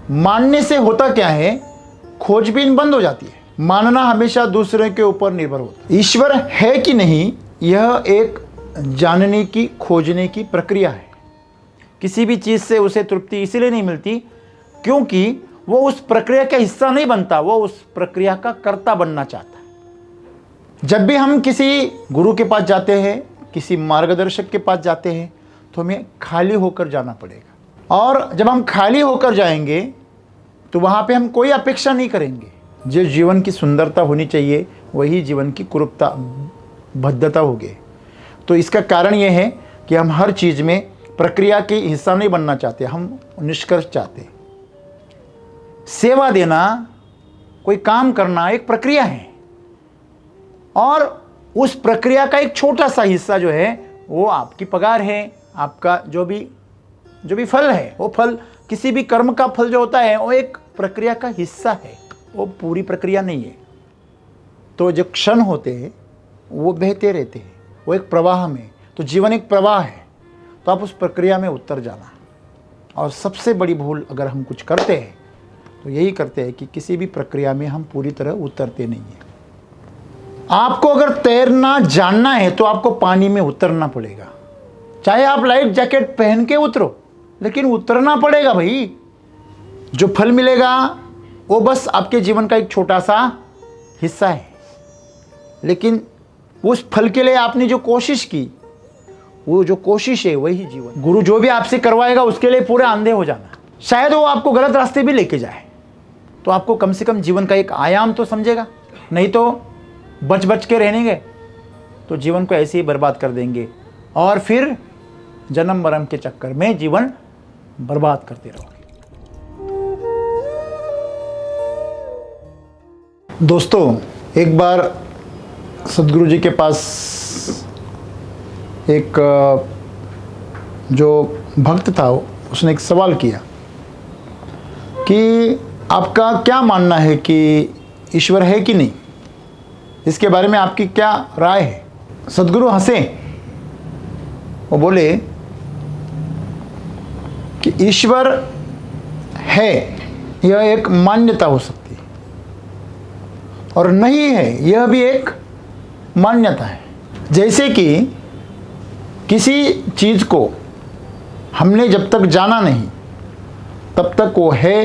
मानने से होता क्या है, खोजबीन बंद हो जाती है। मानना हमेशा दूसरे के ऊपर निर्भर होता है। ईश्वर है कि नहीं, यह एक जानने की, खोजने की प्रक्रिया है। किसी भी चीज से उसे तृप्ति इसीलिए नहीं मिलती क्योंकि वो उस प्रक्रिया का हिस्सा नहीं बनता, वो उस प्रक्रिया का कर्ता बनना चाहता है। जब भी हम किसी गुरु के पास जाते हैं, किसी मार्गदर्शक के पास जाते हैं, तो हमें खाली होकर जाना पड़ेगा। और जब हम खाली होकर जाएंगे तो वहां पे हम कोई अपेक्षा नहीं करेंगे। जो जीवन की सुंदरता होनी चाहिए वही जीवन की कुरूपता, बद्धता होगी। तो इसका कारण यह है कि हम हर चीज में प्रक्रिया के हिस्सा नहीं बनना चाहते, हम निष्कर्ष चाहते। सेवा देना, कोई काम करना एक प्रक्रिया है, और उस प्रक्रिया का एक छोटा सा हिस्सा जो है वो आपकी पगार है, आपका जो भी फल है, वो फल, किसी भी कर्म का फल जो होता है वो एक प्रक्रिया का हिस्सा है, वो पूरी प्रक्रिया नहीं है। तो जो क्षण होते हैं वो बहते रहते हैं, वो एक प्रवाह में, तो जीवन एक प्रवाह है, तो आप उस प्रक्रिया में उतर जाना। और सबसे बड़ी भूल अगर हम कुछ करते हैं तो यही करते हैं कि किसी भी प्रक्रिया में हम पूरी तरह उतरते नहीं हैं। आपको अगर तैरना जानना है तो आपको पानी में उतरना पड़ेगा, चाहे आप लाइफ जैकेट पहन के उतरो, लेकिन उतरना पड़ेगा भाई। जो फल मिलेगा वो बस आपके जीवन का एक छोटा सा हिस्सा है, लेकिन उस फल के लिए आपने जो कोशिश की, वो जो कोशिश है वही जीवन। गुरु जो भी आपसे करवाएगा उसके लिए पूरे अंधे हो जाना। शायद वो आपको गलत रास्ते भी लेके जाए, तो आपको कम से कम जीवन का एक आयाम तो समझेगा, नहीं तो बच बच के रहने गए तो जीवन को ऐसे ही बर्बाद कर देंगे, और फिर जन्म मरण के चक्कर में जीवन बर्बाद करते रहोगे। दोस्तों, एक बार सदगुरु जी के पास एक जो भक्त था उसने एक सवाल किया कि आपका क्या मानना है कि ईश्वर है कि नहीं, इसके बारे में आपकी क्या राय है। सदगुरु हंसे, वो बोले कि ईश्वर है यह एक मान्यता हो सकती है, और नहीं है यह भी एक मान्यता है। जैसे कि किसी चीज को हमने जब तक जाना नहीं तब तक वो है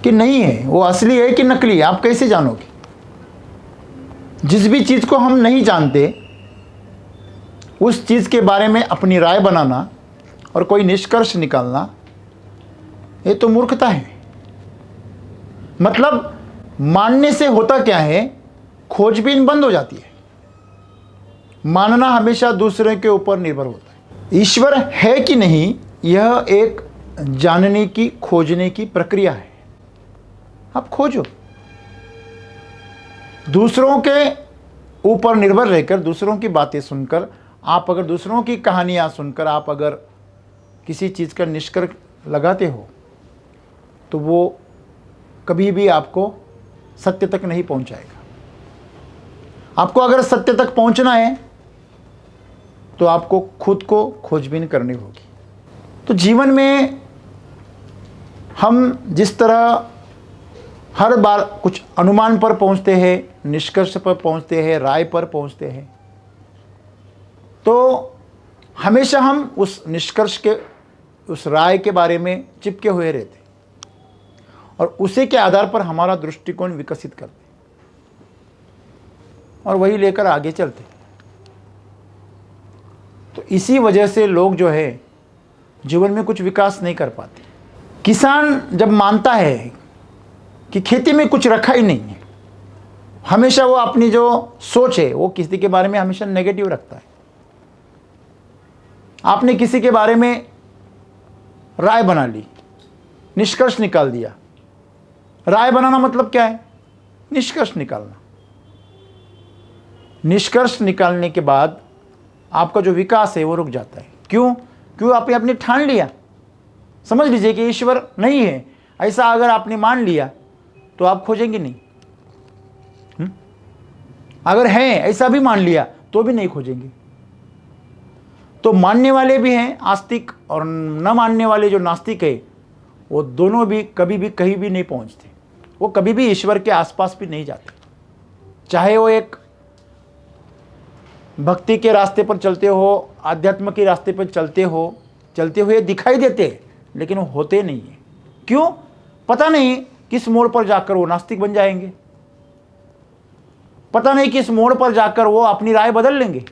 कि नहीं है, वो असली है कि नकली, आप कैसे जानोगे। जिस भी चीज को हम नहीं जानते उस चीज के बारे में अपनी राय बनाना और कोई निष्कर्ष निकालना, ये तो मूर्खता है। मतलब मानने से होता क्या है, खोजबीन बंद हो जाती है। मानना हमेशा दूसरे के ऊपर निर्भर होता है। ईश्वर है कि नहीं, यह एक जानने की, खोजने की प्रक्रिया है। आप खोजो, दूसरों के ऊपर निर्भर रहकर, दूसरों की बातें सुनकर, आप अगर दूसरों की कहानियां सुनकर आप अगर किसी चीज़ का निष्कर्ष लगाते हो तो वो कभी भी आपको सत्य तक नहीं पहुंचाएगा। आपको अगर सत्य तक पहुंचना है तो आपको खुद को खोजबीन करनी होगी। तो जीवन में हम जिस तरह हर बार कुछ अनुमान पर पहुंचते हैं, निष्कर्ष पर पहुंचते हैं, राय पर पहुंचते हैं, तो हमेशा हम उस निष्कर्ष के, उस राय के बारे में चिपके हुए रहते और उसी के आधार पर हमारा दृष्टिकोण विकसित करते और वही लेकर आगे चलते। तो इसी वजह से लोग जो है जीवन में कुछ विकास नहीं कर पाते। किसान जब मानता है कि खेती में कुछ रखा ही नहीं है, हमेशा वो अपनी जो सोच है वो किसी के बारे में हमेशा नेगेटिव रखता है। आपने किसी के बारे में राय बना ली, निष्कर्ष निकाल दिया। राय बनाना मतलब क्या है? निष्कर्ष निकालना। निष्कर्ष निकालने के बाद आपका जो विकास है वो रुक जाता है। क्यों? आपने अपने ठान लिया। समझ लीजिए कि ईश्वर नहीं है, ऐसा अगर आपने मान लिया तो आप खोजेंगे नहीं। अगर है ऐसा भी मान लिया तो भी नहीं खोजेंगे। तो मानने वाले भी हैं आस्तिक, और न मानने वाले जो नास्तिक है वो दोनों भी कभी भी कहीं भी नहीं पहुंचते, वो कभी भी ईश्वर के आसपास भी नहीं जाते। चाहे वो एक भक्ति के रास्ते पर चलते हो, आध्यात्म के रास्ते पर चलते हुए दिखाई देते हैं, लेकिन वो होते नहीं है। क्यों? पता नहीं किस मोड़ पर जाकर वो नास्तिक बन जाएंगे, पता नहीं किस मोड़ पर जाकर वो अपनी राय बदल लेंगे।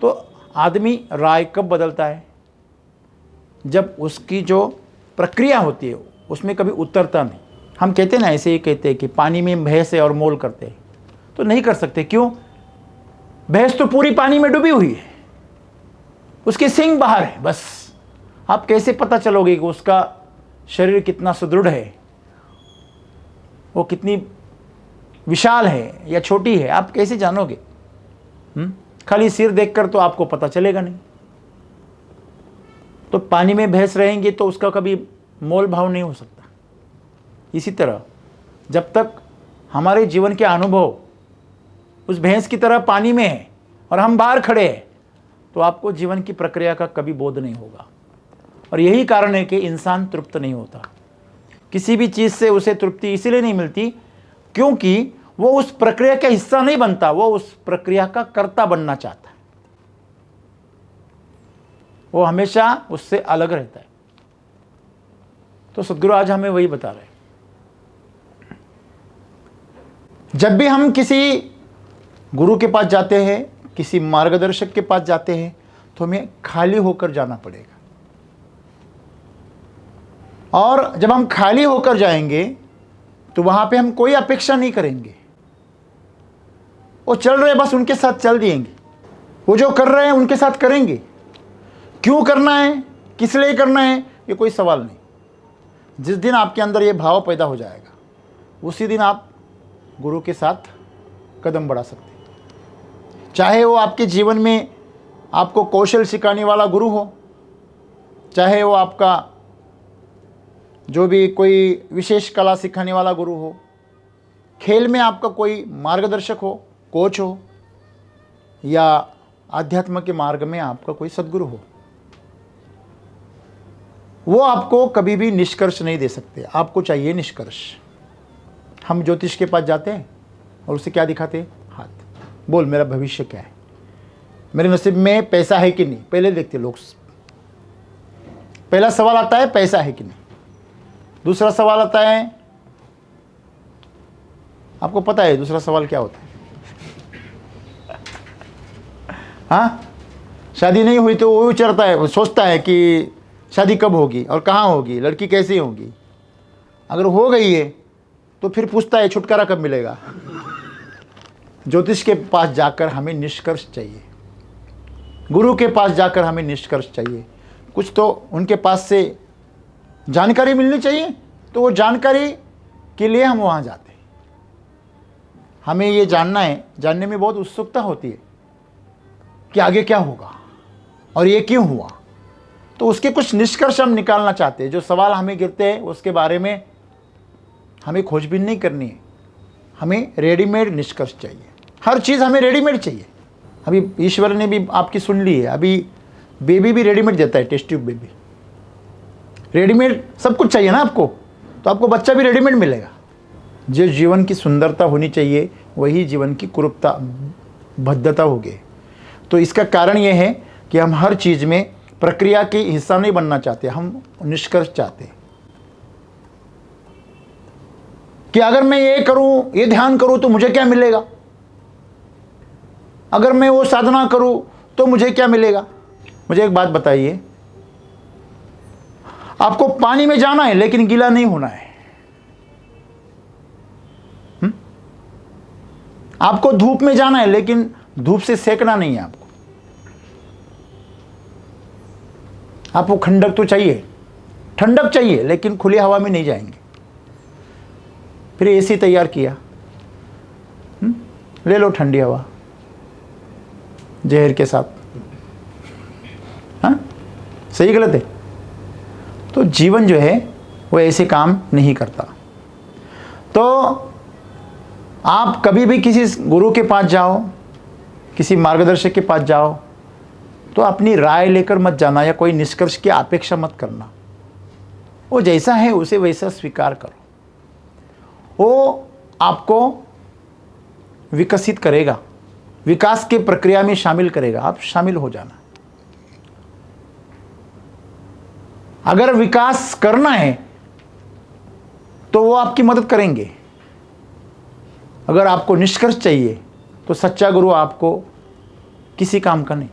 तो आदमी राय कब बदलता है? जब उसकी जो प्रक्रिया होती है उसमें कभी उतरता नहीं। हम कहते हैं ना, ऐसे ही कहते हैं कि पानी में भैंस है और मोल करते हैं, तो नहीं कर सकते। क्यों? भैंस तो पूरी पानी में डूबी हुई है, उसके सींग बाहर है, बस। आप कैसे पता चलोगे कि उसका शरीर कितना सुदृढ़ है, वो कितनी विशाल है या छोटी है? आप कैसे जानोगे? खाली सिर देखकर तो आपको पता चलेगा नहीं। तो पानी में भैंस रहेंगे तो उसका कभी मोल भाव नहीं हो सकता। इसी तरह जब तक हमारे जीवन के अनुभव उस भैंस की तरह पानी में है और हम बाहर खड़े हैं, तो आपको जीवन की प्रक्रिया का कभी बोध नहीं होगा। और यही कारण है कि इंसान तृप्त नहीं होता। किसी भी चीज़ से उसे तृप्ति इसीलिए नहीं मिलती क्योंकि वो उस प्रक्रिया का हिस्सा नहीं बनता, वो उस प्रक्रिया का कर्ता बनना चाहता है। वो हमेशा उससे अलग रहता है। तो सद्गुरु आज हमें वही बता रहे हैं। जब भी हम किसी गुरु के पास जाते हैं, किसी मार्गदर्शक के पास जाते हैं, तो हमें खाली होकर जाना पड़ेगा। और जब हम खाली होकर जाएंगे तो वहां पे हम कोई अपेक्षा नहीं करेंगे। वो चल रहे बस उनके साथ चल दिएंगे, वो जो कर रहे हैं उनके साथ करेंगे। क्यों करना है, किस लिए करना है, ये कोई सवाल नहीं। जिस दिन आपके अंदर ये भाव पैदा हो जाएगा, उसी दिन आप गुरु के साथ कदम बढ़ा सकते हैं। चाहे वो आपके जीवन में आपको कौशल सिखाने वाला गुरु हो, चाहे वो आपका जो भी कोई विशेष कला सिखाने वाला गुरु हो, खेल में आपका कोई मार्गदर्शक हो, कोच हो, या आध्यात्म के मार्ग में आपका कोई सद्गुरु हो, वो आपको कभी भी निष्कर्ष नहीं दे सकते। आपको चाहिए निष्कर्ष। हम ज्योतिष के पास जाते हैं और उसे क्या दिखाते हैं? हाथ। बोल मेरा भविष्य क्या है, मेरे नसीब में पैसा है कि नहीं, पहले देखते लोग। पहला सवाल आता है पैसा है कि नहीं। दूसरा सवाल आता है, आपको पता है दूसरा सवाल क्या होता है? हाँ, शादी नहीं हुई तो वो विचारता है, वो सोचता है कि शादी कब होगी और कहाँ होगी, लड़की कैसी होगी। अगर हो गई है तो फिर पूछता है छुटकारा कब मिलेगा। ज्योतिष के पास जाकर हमें निष्कर्ष चाहिए, गुरु के पास जाकर हमें निष्कर्ष चाहिए। कुछ तो उनके पास से जानकारी मिलनी चाहिए, तो वो जानकारी के लिए हम वहाँ जाते हैं। हमें ये जानना है, जानने में बहुत उत्सुकता होती है कि आगे क्या होगा और ये क्यों हुआ। तो उसके कुछ निष्कर्ष हम निकालना चाहते हैं। जो सवाल हमें गिरते हैं उसके बारे में हमें खोजबीन नहीं करनी है, हमें रेडीमेड निष्कर्ष चाहिए। हर चीज़ हमें रेडीमेड चाहिए। अभी ईश्वर ने भी आपकी सुन ली है, अभी बेबी भी रेडीमेड देता है, टेस्ट ट्यूब बेबी रेडीमेड, सब कुछ चाहिए ना आपको, तो आपको बच्चा भी रेडीमेड मिलेगा। जो जीवन की सुंदरता होनी चाहिए वही जीवन की कुरूपता, भद्दता होगी। तो इसका कारण ये है कि हम हर चीज़ में प्रक्रिया के हिस्सा नहीं बनना चाहते, हम निष्कर्ष चाहते हैं कि अगर मैं ये करूं, ये ध्यान करूं तो मुझे क्या मिलेगा, अगर मैं वो साधना करूं तो मुझे क्या मिलेगा। मुझे एक बात बताइए, आपको पानी में जाना है लेकिन गीला नहीं होना है। आपको धूप में जाना है लेकिन धूप से सेकना नहीं है। आपको ठंडक तो चाहिए, ठंडक चाहिए, लेकिन खुली हवा में नहीं जाएंगे। फिर एसी तैयार किया, ले लो ठंडी हवा जहर के साथ। हाँ, सही गलत है? तो जीवन जो है वो ऐसे काम नहीं करता। तो आप कभी भी किसी गुरु के पास जाओ, किसी मार्गदर्शक के पास जाओ, तो अपनी राय लेकर मत जाना या कोई निष्कर्ष की अपेक्षा मत करना। वो जैसा है उसे वैसा स्वीकार करो, वो आपको विकसित करेगा, विकास के प्रक्रिया में शामिल करेगा, आप शामिल हो जाना। अगर विकास करना है तो वो आपकी मदद करेंगे। अगर आपको निष्कर्ष चाहिए तो सच्चा गुरु आपको किसी काम का नहीं।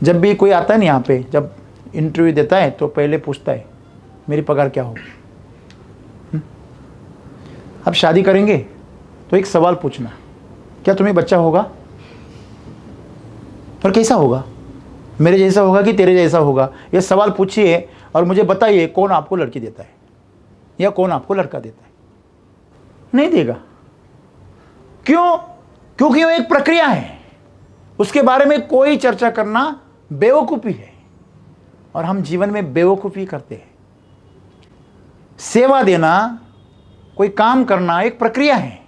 जब भी कोई आता है ना यहाँ पे, जब इंटरव्यू देता है तो पहले पूछता है मेरी पगार क्या होगी। अब शादी करेंगे तो एक सवाल पूछना, क्या तुम्हें बच्चा होगा और कैसा होगा, मेरे जैसा होगा कि तेरे जैसा होगा। ये सवाल पूछिए और मुझे बताइए कौन आपको लड़की देता है या कौन आपको लड़का देता है। नहीं देगा। क्यों? क्योंकि वो एक प्रक्रिया है, उसके बारे में कोई चर्चा करना बेवकूफ़ी है और हम जीवन में बेवकूफ़ी करते हैं। सेवा देना, कोई काम करना एक प्रक्रिया है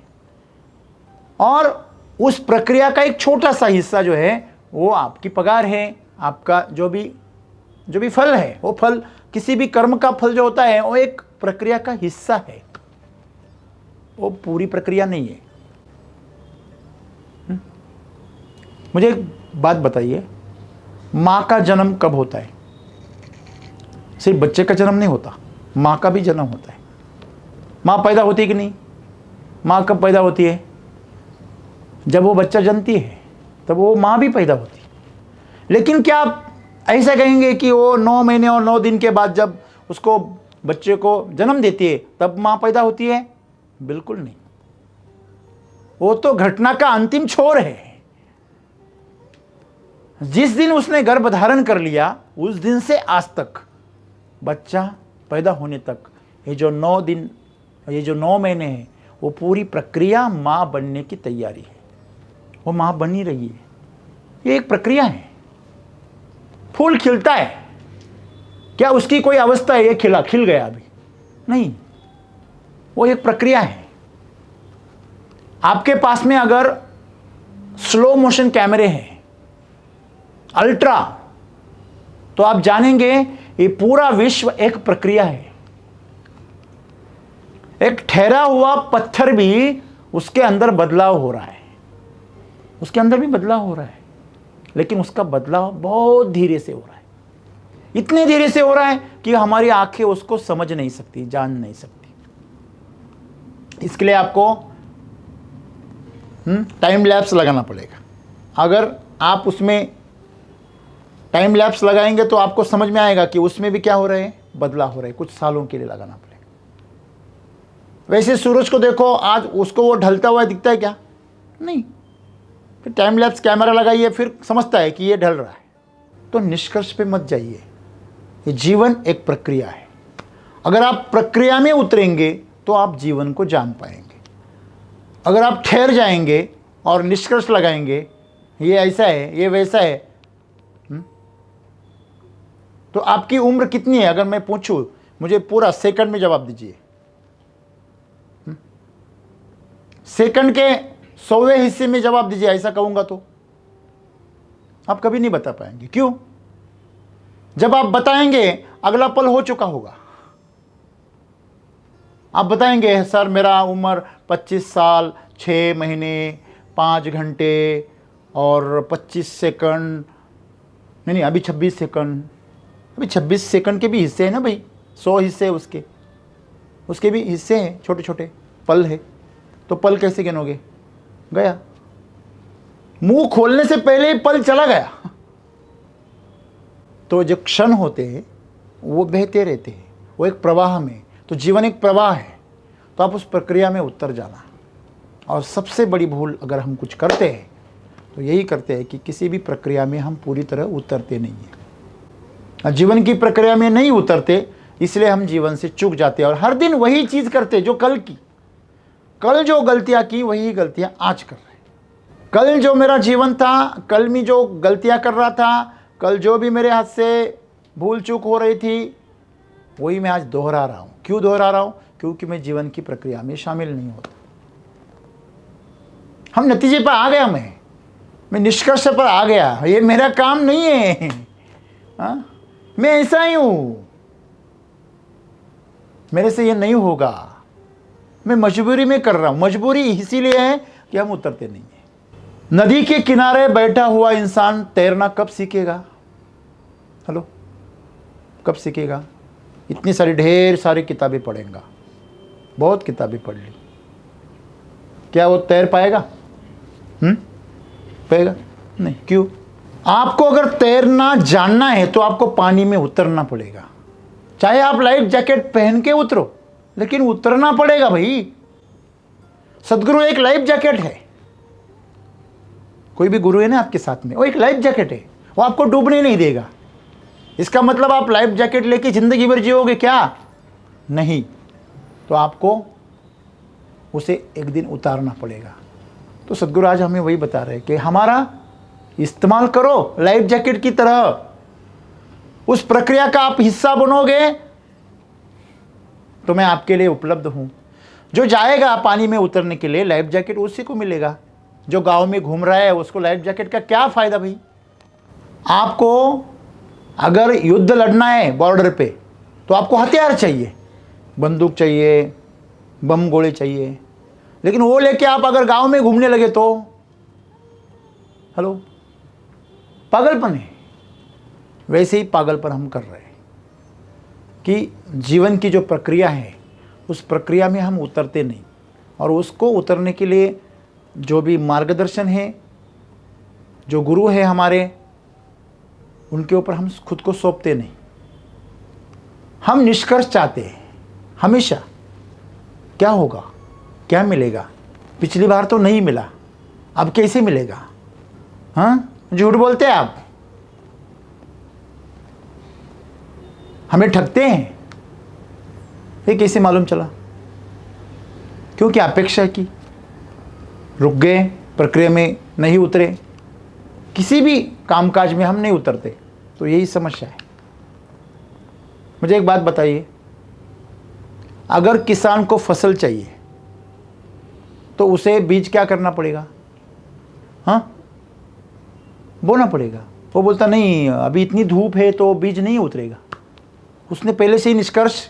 और उस प्रक्रिया का एक छोटा सा हिस्सा जो है वो आपकी पगार है, आपका जो भी फल है। वो फल, किसी भी कर्म का फल जो होता है वो एक प्रक्रिया का हिस्सा है, वो पूरी प्रक्रिया नहीं है। मुझे एक बात बताइए, माँ का जन्म कब होता है? सिर्फ बच्चे का जन्म नहीं होता, माँ का भी जन्म होता है। माँ पैदा होती है कि नहीं? माँ कब पैदा होती है? जब वो बच्चा जन्मती है तब वो माँ भी पैदा होती है। लेकिन क्या आप ऐसा कहेंगे कि वो 9 महीने और 9 दिन के बाद जब उसको बच्चे को जन्म देती है तब माँ पैदा होती है? बिल्कुल नहीं। वो तो घटना का अंतिम छोर है। जिस दिन उसने गर्भ धारण कर लिया उस दिन से आज तक, बच्चा पैदा होने तक, ये जो 9 दिन, ये जो 9 महीने हैं, वो पूरी प्रक्रिया माँ बनने की तैयारी है। वो माँ बन ही रही है। ये एक प्रक्रिया है। फूल खिलता है, क्या उसकी कोई अवस्था है ये खिल गया? अभी नहीं। वो एक प्रक्रिया है। आपके पास में अगर स्लो मोशन कैमरे हैं, अल्ट्रा, तो आप जानेंगे ये पूरा विश्व एक प्रक्रिया है। एक ठहरा हुआ पत्थर भी, उसके अंदर बदलाव हो रहा है, उसके अंदर भी बदलाव हो रहा है, लेकिन उसका बदलाव बहुत धीरे से हो रहा है। इतने धीरे से हो रहा है कि हमारी आंखें उसको समझ नहीं सकती, जान नहीं सकती। इसके लिए आपको टाइम लैप्स लगाना पड़ेगा। अगर आप उसमें टाइम लैप्स लगाएंगे तो आपको समझ में आएगा कि उसमें भी क्या हो रहा है, बदलाव हो रहा है। कुछ सालों के लिए लगाना पड़ेगा। वैसे सूरज को देखो, आज उसको वो ढलता हुआ दिखता है क्या? नहीं। फिर टाइम लैप्स कैमरा लगाइए, फिर समझता है कि ये ढल रहा है। तो निष्कर्ष पे मत जाइए। ये जीवन एक प्रक्रिया है। अगर आप प्रक्रिया में उतरेंगे तो आप जीवन को जान पाएंगे। अगर आप ठहर जाएंगे और निष्कर्ष लगाएंगे ये ऐसा है, ये वैसा है, तो आपकी उम्र कितनी है? अगर मैं पूछूं, मुझे पूरा सेकंड में जवाब दीजिए। सेकंड के 100वें हिस्से में जवाब दीजिए। ऐसा कहूंगा तो आप कभी नहीं बता पाएंगे। क्यों? जब आप बताएंगे अगला पल हो चुका होगा। आप बताएंगे सर मेरा उम्र 25 साल 6 महीने 5 घंटे और 25 सेकंड, नहीं अभी 26 सेकंड। अभी 26 सेकंड के भी हिस्से हैं ना भाई, 100 हिस्से उसके भी हिस्से हैं, छोटे छोटे पल है। तो पल कैसे गिनोगे? गया, मुंह खोलने से पहले ही पल चला गया। तो जो क्षण होते हैं वो बहते रहते हैं, वो एक प्रवाह में। तो जीवन एक प्रवाह है, तो आप उस प्रक्रिया में उतर जाना। और सबसे बड़ी भूल अगर हम कुछ करते हैं तो यही करते हैं कि किसी भी प्रक्रिया में हम पूरी तरह उतरते नहीं हैं। जीवन की प्रक्रिया में नहीं उतरते, इसलिए हम जीवन से चूक जाते हैं और हर दिन वही चीज़ करते जो कल जो गलतियाँ की वही गलतियाँ आज कर रहे हैं। कल जो मेरा जीवन था, कल में जो गलतियाँ कर रहा था, कल जो भी मेरे हाथ से भूल चूक हो रही थी, वही मैं आज दोहरा रहा हूँ। क्यों दोहरा रहा हूँ? क्योंकि मैं जीवन की प्रक्रिया में शामिल नहीं होता। हम नतीजे पर आ गया, मैं निष्कर्ष पर आ गया। ये मेरा काम नहीं है। हाँ, मैं ऐसा ही हूं, मेरे से ये नहीं होगा, मैं मजबूरी में कर रहा हूं। मजबूरी इसीलिए है कि हम उतरते नहीं हैं। नदी के किनारे बैठा हुआ इंसान तैरना कब सीखेगा? हेलो, कब सीखेगा? इतनी सारी ढेर सारी किताबें पढ़ेगा, बहुत किताबें पढ़ ली, क्या वो तैर पाएगा? पाएगा नहीं। क्यों? आपको अगर तैरना जानना है तो आपको पानी में उतरना पड़ेगा। चाहे आप लाइफ जैकेट पहन के उतरो, लेकिन उतरना पड़ेगा भाई। सदगुरु एक लाइफ जैकेट है। कोई भी गुरु है ना आपके साथ में, वो एक लाइफ जैकेट है, वो आपको डूबने नहीं देगा। इसका मतलब आप लाइफ जैकेट लेके जिंदगी भर जियोगे क्या? नहीं। तो आपको उसे एक दिन उतारना पड़ेगा। तो सदगुरु आज हमें वही बता रहे हैं कि हमारा इस्तेमाल करो लाइफ जैकेट की तरह। उस प्रक्रिया का आप हिस्सा बनोगे तो मैं आपके लिए उपलब्ध हूं। जो जाएगा पानी में उतरने के लिए, लाइफ जैकेट उसी को मिलेगा। जो गांव में घूम रहा है उसको लाइफ जैकेट का क्या फायदा भाई? आपको अगर युद्ध लड़ना है बॉर्डर पे तो आपको हथियार चाहिए, बंदूक चाहिए, बम गोले चाहिए। लेकिन वो लेके आप अगर गांव में घूमने लगे तो हेलो, पागलपन है। वैसे ही पागलपन हम कर रहे हैं कि जीवन की जो प्रक्रिया है उस प्रक्रिया में हम उतरते नहीं, और उसको उतरने के लिए जो भी मार्गदर्शन है, जो गुरु है हमारे, उनके ऊपर हम खुद को सौंपते नहीं। हम निष्कर्ष चाहते हैं हमेशा, क्या होगा, क्या मिलेगा? पिछली बार तो नहीं मिला, अब कैसे मिलेगा? हाँ, झूठ बोलते हैं आप, हमें ठगते हैं। ये कैसे मालूम चला? क्योंकि अपेक्षा की, रुक गए, प्रक्रिया में नहीं उतरे, किसी भी कामकाज में हम नहीं उतरते, तो यही समस्या है। मुझे एक बात बताइए, अगर किसान को फसल चाहिए तो उसे बीज क्या करना पड़ेगा? हाँ, बोना पड़ेगा। वो बोलता नहीं, अभी इतनी धूप है तो बीज नहीं उतरेगा। उसने पहले से ही निष्कर्ष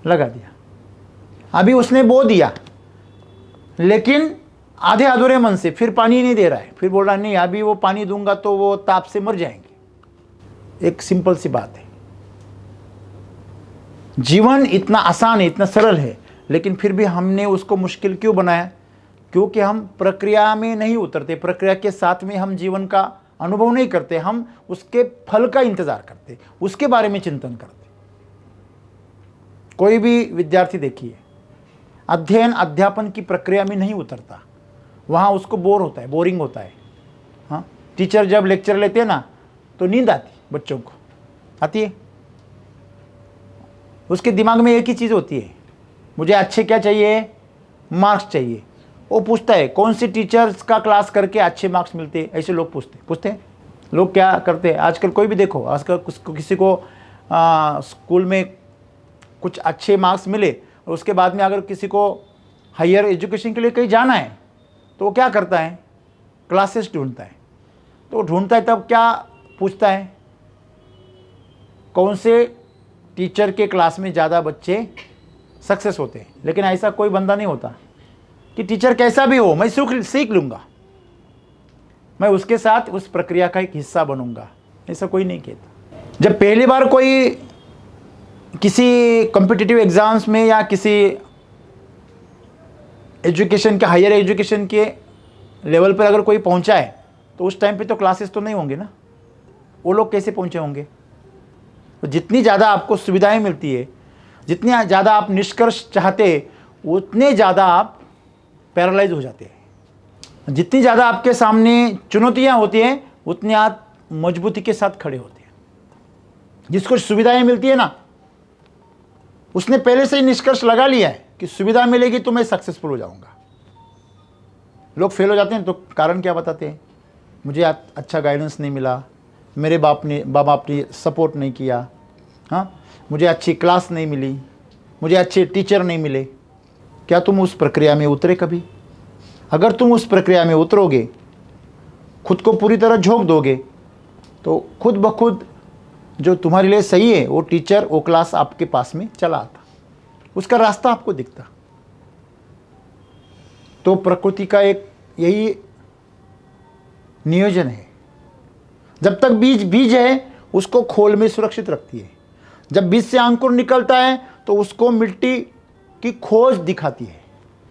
लगा दिया। अभी उसने बो दिया, लेकिन आधे अधूरे मन से, फिर पानी नहीं दे रहा है, फिर बोल रहा नहीं अभी वो पानी दूंगा तो वो ताप से मर जाएंगे। एक सिंपल सी बात है, जीवन इतना आसान है, इतना सरल है, लेकिन फिर भी हमने उसको मुश्किल क्यों बनाया? क्योंकि हम प्रक्रिया में नहीं उतरते, प्रक्रिया के साथ में हम जीवन का अनुभव नहीं करते, हम उसके फल का इंतजार करते, उसके बारे में चिंतन करते। कोई भी विद्यार्थी देखिए, अध्ययन अध्यापन की प्रक्रिया में नहीं उतरता, वहाँ उसको बोर होता है, बोरिंग होता है। हाँ, टीचर जब लेक्चर लेते हैं ना तो नींद आती, बच्चों को आती है। उसके दिमाग में एक ही चीज़ होती है, मुझे अच्छे क्या चाहिए? मार्क्स चाहिए। वो पूछता है कौन सी टीचर्स का क्लास करके अच्छे मार्क्स मिलते हैं, ऐसे लोग पूछते हैं। लोग क्या करते हैं आजकल, कोई भी देखो, आजकल किसी को स्कूल में कुछ अच्छे मार्क्स मिले और उसके बाद में अगर किसी को हायर एजुकेशन के लिए कहीं जाना है तो वो क्या करता है? क्लासेस ढूंढता है। तो ढूंढता है तब क्या पूछता है? कौन से टीचर के क्लास में ज़्यादा बच्चे सक्सेस होते हैं। लेकिन ऐसा कोई बंदा नहीं होता कि टीचर कैसा भी हो मैं सीख लूँगा, मैं उसके साथ उस प्रक्रिया का एक हिस्सा बनूंगा, ऐसा कोई नहीं कहता। जब पहली बार कोई किसी कॉम्पिटिटिव एग्ज़ाम्स में या किसी एजुकेशन के, हायर एजुकेशन के लेवल पर अगर कोई पहुंचा है तो उस टाइम पे तो क्लासेस तो नहीं होंगे ना, वो लोग कैसे पहुंचे होंगे? तो जितनी ज़्यादा आपको सुविधाएं मिलती है, जितनी ज़्यादा आप निष्कर्ष चाहते हैं, उतने ज़्यादा आप पैरालाइज हो जाते हैं। जितनी ज़्यादा आपके सामने चुनौतियां होती हैं उतनी आप मजबूती के साथ खड़े होते हैं। जिसको सुविधाएं मिलती है ना, उसने पहले से ही निष्कर्ष लगा लिया है कि सुविधा मिलेगी तो मैं सक्सेसफुल हो जाऊंगा। लोग फेल हो जाते हैं तो कारण क्या बताते हैं? मुझे अच्छा गाइडेंस नहीं मिला, मेरे बाप बाप ने सपोर्ट नहीं किया, हाँ, मुझे अच्छी क्लास नहीं मिली, मुझे अच्छे टीचर नहीं मिले। क्या तुम उस प्रक्रिया में उतरे कभी? अगर तुम उस प्रक्रिया में उतरोगे, खुद को पूरी तरह झोंक दोगे, तो खुद ब खुद जो तुम्हारे लिए सही है वो टीचर, वो क्लास आपके पास में चला आता, उसका रास्ता आपको दिखता। तो प्रकृति का एक यही नियोजन है। जब तक बीज बीज है उसको खोल में सुरक्षित रखती है। जब बीज से अंकुर निकलता है तो उसको मिट्टी की खोज दिखाती है।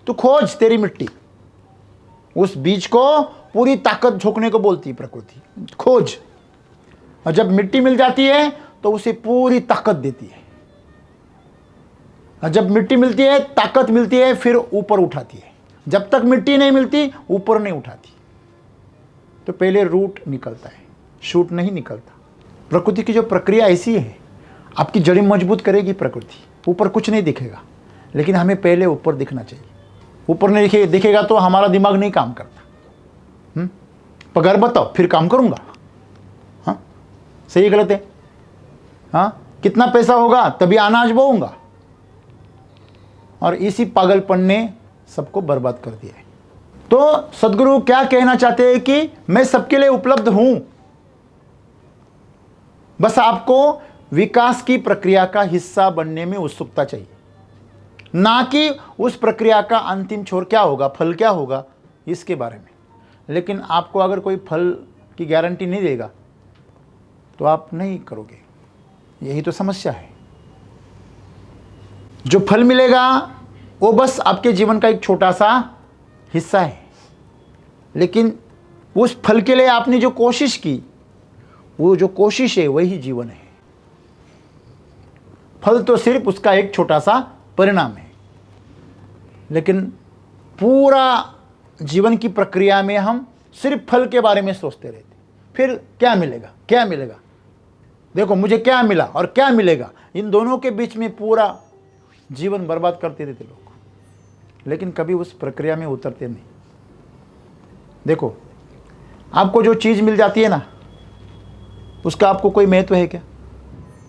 तो खोज तेरी मिट्टी, उस बीज को पूरी ताकत झोंकने को बोलती है प्रकृति, खोज। और जब मिट्टी मिल जाती है तो उसे पूरी ताकत देती है। और जब मिट्टी मिलती है, ताकत मिलती है, फिर ऊपर उठाती है। जब तक मिट्टी नहीं मिलती ऊपर नहीं उठाती। तो पहले रूट निकलता है, शूट नहीं निकलता। प्रकृति की जो प्रक्रिया ऐसी है, आपकी जड़ें मजबूत करेगी प्रकृति। ऊपर कुछ नहीं दिखेगा, लेकिन हमें पहले ऊपर दिखना चाहिए। ऊपर नहीं दिखेगा तो हमारा दिमाग नहीं काम करता। पगार बताओ फिर काम करूंगा। हाँ, सही गलत है? हाँ, कितना पैसा होगा तभी अनाज बोऊंगा। और इसी पागलपन ने सबको बर्बाद कर दिया है। तो सदगुरु क्या कहना चाहते हैं कि मैं सबके लिए उपलब्ध हूं, बस आपको विकास की प्रक्रिया का हिस्सा बनने में उत्सुकता चाहिए, ना कि उस प्रक्रिया का अंतिम छोर क्या होगा, फल क्या होगा, इसके बारे में। लेकिन आपको अगर कोई फल की गारंटी नहीं देगा तो आप नहीं करोगे। यही तो समस्या है। जो फल मिलेगा वो बस आपके जीवन का एक छोटा सा हिस्सा है, लेकिन उस फल के लिए आपने जो कोशिश की, वो जो कोशिश है वही जीवन है। फल तो सिर्फ उसका एक छोटा सा परिणाम है, लेकिन पूरा जीवन की प्रक्रिया में हम सिर्फ फल के बारे में सोचते रहते। फिर क्या मिलेगा, क्या मिलेगा, देखो मुझे क्या मिला और क्या मिलेगा, इन दोनों के बीच में पूरा जीवन बर्बाद करते रहते लोग, लेकिन कभी उस प्रक्रिया में उतरते नहीं। देखो, आपको जो चीज़ मिल जाती है ना, उसका आपको कोई महत्व है क्या?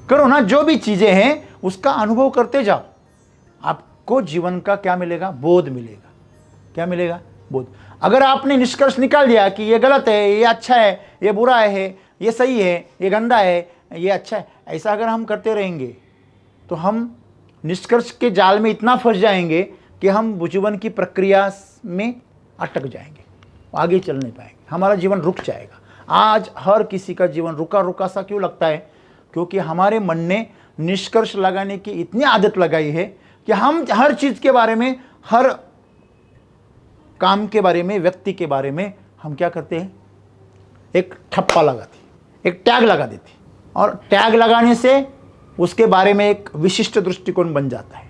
करो ना, जो भी चीज़ें हैं उसका अनुभव करते जाओ। आपको जीवन का क्या मिलेगा? बोध मिलेगा। क्या मिलेगा? बोध। अगर आपने निष्कर्ष निकाल दिया कि ये गलत है, ये अच्छा है, ये बुरा है, ये सही है, ये गंदा है, ये अच्छा है, ऐसा अगर हम करते रहेंगे तो हम निष्कर्ष के जाल में इतना फंस जाएंगे कि हम जीवन की प्रक्रिया में अटक जाएंगे, आगे चल नहीं पाएंगे, हमारा जीवन रुक जाएगा। आज हर किसी का जीवन रुका रुका सा क्यों लगता है? क्योंकि हमारे मन ने निष्कर्ष लगाने की इतनी आदत लगाई है कि हम हर चीज़ के बारे में, हर काम के बारे में, व्यक्ति के बारे में हम क्या करते हैं? एक ठप्पा लगाते, एक टैग लगा देते, और टैग लगाने से उसके बारे में एक विशिष्ट दृष्टिकोण बन जाता है।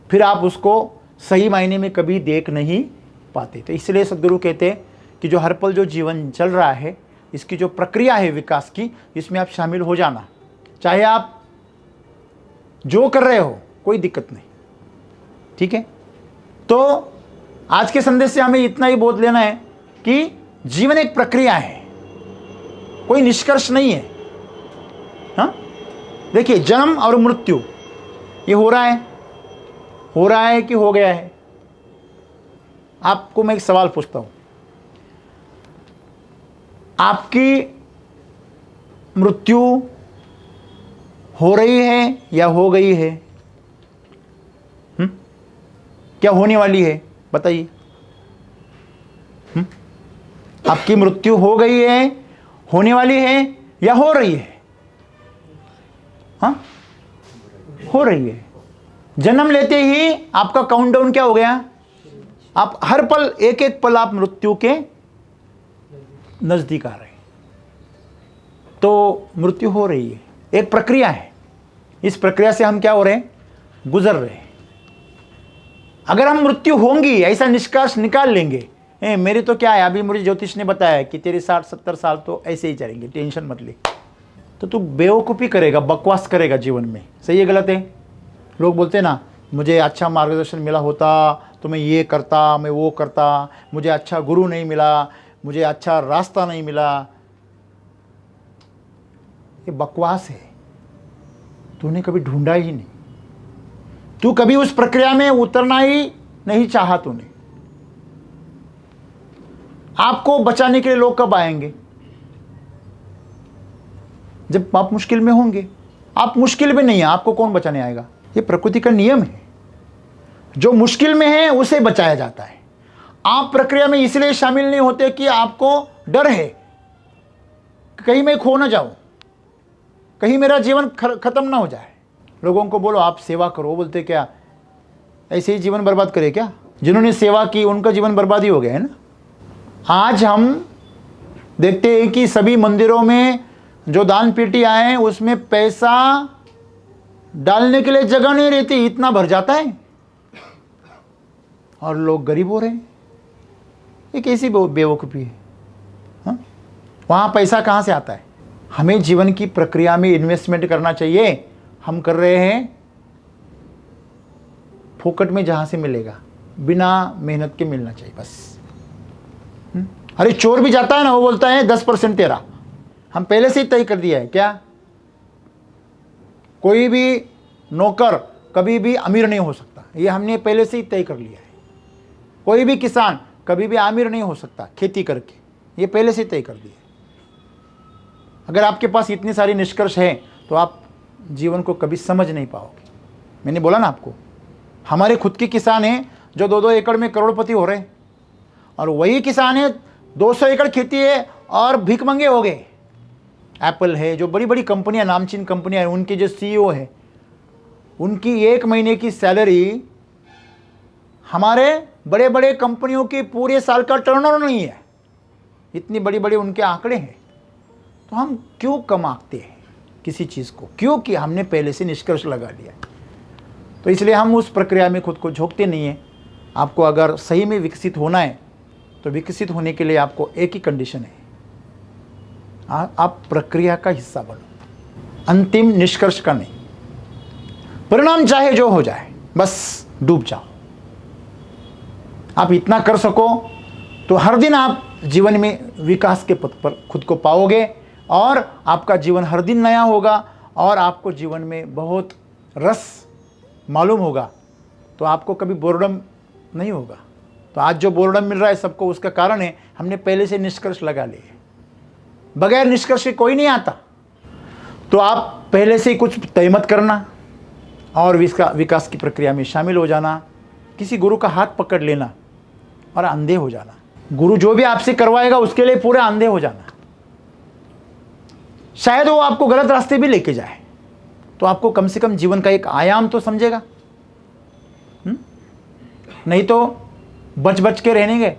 फिर आप उसको सही मायने में कभी देख नहीं पाते। तो इसलिए सद्गुरु कहते हैं कि जो हर पल जो जीवन चल रहा है, इसकी जो प्रक्रिया है विकास की, इसमें आप शामिल हो जाना। चाहे आप जो कर रहे हो, कोई दिक्कत नहीं, ठीक है? तो आज के संदेश से हमें इतना ही बोध लेना है कि जीवन एक प्रक्रिया है, कोई निष्कर्ष नहीं है। हाँ, देखिए, जन्म और मृत्यु ये हो रहा है कि हो गया है? आपको मैं एक सवाल पूछता हूं, आपकी मृत्यु हो रही है या हो गई है? क्या होने वाली है? बताइए। आपकी मृत्यु हो गई है, होने वाली है, या हो रही है? हाँ, हो रही है। जन्म लेते ही आपका काउंटडाउन क्या हो गया? आप हर पल, एक एक पल आप मृत्यु के नजदीक आ रहे हैं। तो मृत्यु हो रही है, एक प्रक्रिया है। इस प्रक्रिया से हम क्या हो रहे हैं? गुजर रहे हैं। अगर हम मृत्यु होंगी ऐसा निष्कर्ष निकाल लेंगे, मेरे तो क्या है, अभी मुझे ज्योतिष ने बताया कि तेरे 60-70 साल तो ऐसे ही चलेंगे, टेंशन मत ले, तो तू बेवकूफ़ी करेगा, बकवास करेगा जीवन में। सही है गलत है? लोग बोलते हैं ना, मुझे अच्छा मार्गदर्शन मिला होता तो मैं ये करता, मैं वो करता, मुझे अच्छा गुरु नहीं मिला, मुझे अच्छा रास्ता नहीं मिला। ये बकवास है, तूने कभी ढूंढा ही नहीं, तू कभी उस प्रक्रिया में उतरना ही नहीं चाहा तूने। आपको बचाने के लिए लोग कब आएंगे? जब आप मुश्किल में होंगे। आप मुश्किल में नहीं है, आपको कौन बचाने आएगा? ये प्रकृति का नियम है। जो मुश्किल में है उसे बचाया जाता है। आप प्रक्रिया में इसलिए शामिल नहीं होते कि आपको डर है कहीं मैं खो ना जाऊं, कहीं मेरा जीवन खत्म ना हो जाए। लोगों को बोलो आप सेवा करो, वो बोलते क्या ऐसे ही जीवन बर्बाद करे क्या? जिन्होंने सेवा की उनका जीवन बर्बाद ही हो गया है ना। आज हम देखते हैं कि सभी मंदिरों में जो दान पेटियां हैं उसमें पैसा डालने के लिए जगह नहीं रहती, इतना भर जाता है और लोग गरीब हो रहे हैं। ये कैसी बेवकूफ़ी है? हाँ, वहाँ पैसा कहाँ से आता है? हमें जीवन की प्रक्रिया में इन्वेस्टमेंट करना चाहिए। हम कर रहे हैं फोकट में, जहाँ से मिलेगा बिना मेहनत के मिलना चाहिए बस। अरे चोर भी जाता है ना, वो बोलता है 10% तेरा। हम पहले से ही तय कर दिया है क्या? कोई भी नौकर कभी भी अमीर नहीं हो सकता, ये हमने पहले से ही तय कर लिया है। कोई भी किसान कभी भी अमीर नहीं हो सकता खेती करके, ये पहले से तय कर दिया है। अगर आपके पास इतनी सारी निष्कर्ष है तो आप जीवन को कभी समझ नहीं पाओगे। मैंने बोला ना आपको, हमारे खुद के किसान हैं जो 2-2 एकड़ में करोड़पति हो रहे हैं, और वही किसान है 200 एकड़ खेती है और भिखमंगे हो गए। एप्पल है, जो बड़ी बड़ी कंपनियां, नामचीन कंपनियां हैं, उनके जो CEO है, उनकी 1 महीने की सैलरी हमारे बड़े बड़े कंपनियों की पूरे साल का टर्नओवर नहीं है। इतनी बड़ी बड़ी उनके आंकड़े हैं। तो हम क्यों कमाते हैं किसी चीज़ को? क्योंकि हमने पहले से निष्कर्ष लगा लिया। तो इसलिए हम उस प्रक्रिया में खुद को झोंकते नहीं हैं। आपको अगर सही में विकसित होना है तो विकसित होने के लिए आपको एक ही कंडीशन है, आप प्रक्रिया का हिस्सा बनो, अंतिम निष्कर्ष का नहीं। परिणाम चाहे जो हो जाए, बस डूब जाओ। आप इतना कर सको तो हर दिन आप जीवन में विकास के पथ पर खुद को पाओगे और आपका जीवन हर दिन नया होगा और आपको जीवन में बहुत रस मालूम होगा। तो आपको कभी बोर्डम नहीं होगा। तो आज जो बोर्डम मिल रहा है सबको, उसका कारण है हमने पहले से निष्कर्ष लगा लिए। बगैर निष्कर्ष के कोई नहीं आता। तो आप पहले से ही कुछ तय मत करना और विकास की प्रक्रिया में शामिल हो जाना। किसी गुरु का हाथ पकड़ लेना और अंधे हो जाना। गुरु जो भी आपसे करवाएगा उसके लिए पूरे अंधे हो जाना। शायद वो आपको गलत रास्ते भी लेके जाए, तो आपको कम से कम जीवन का एक आयाम तो समझेगा। नहीं तो बच बच के रहनेंगे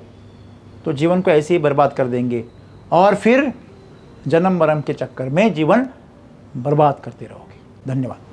तो जीवन को ऐसे ही बर्बाद कर देंगे और फिर जन्म मरण के चक्कर में जीवन बर्बाद करते रहोगे। धन्यवाद।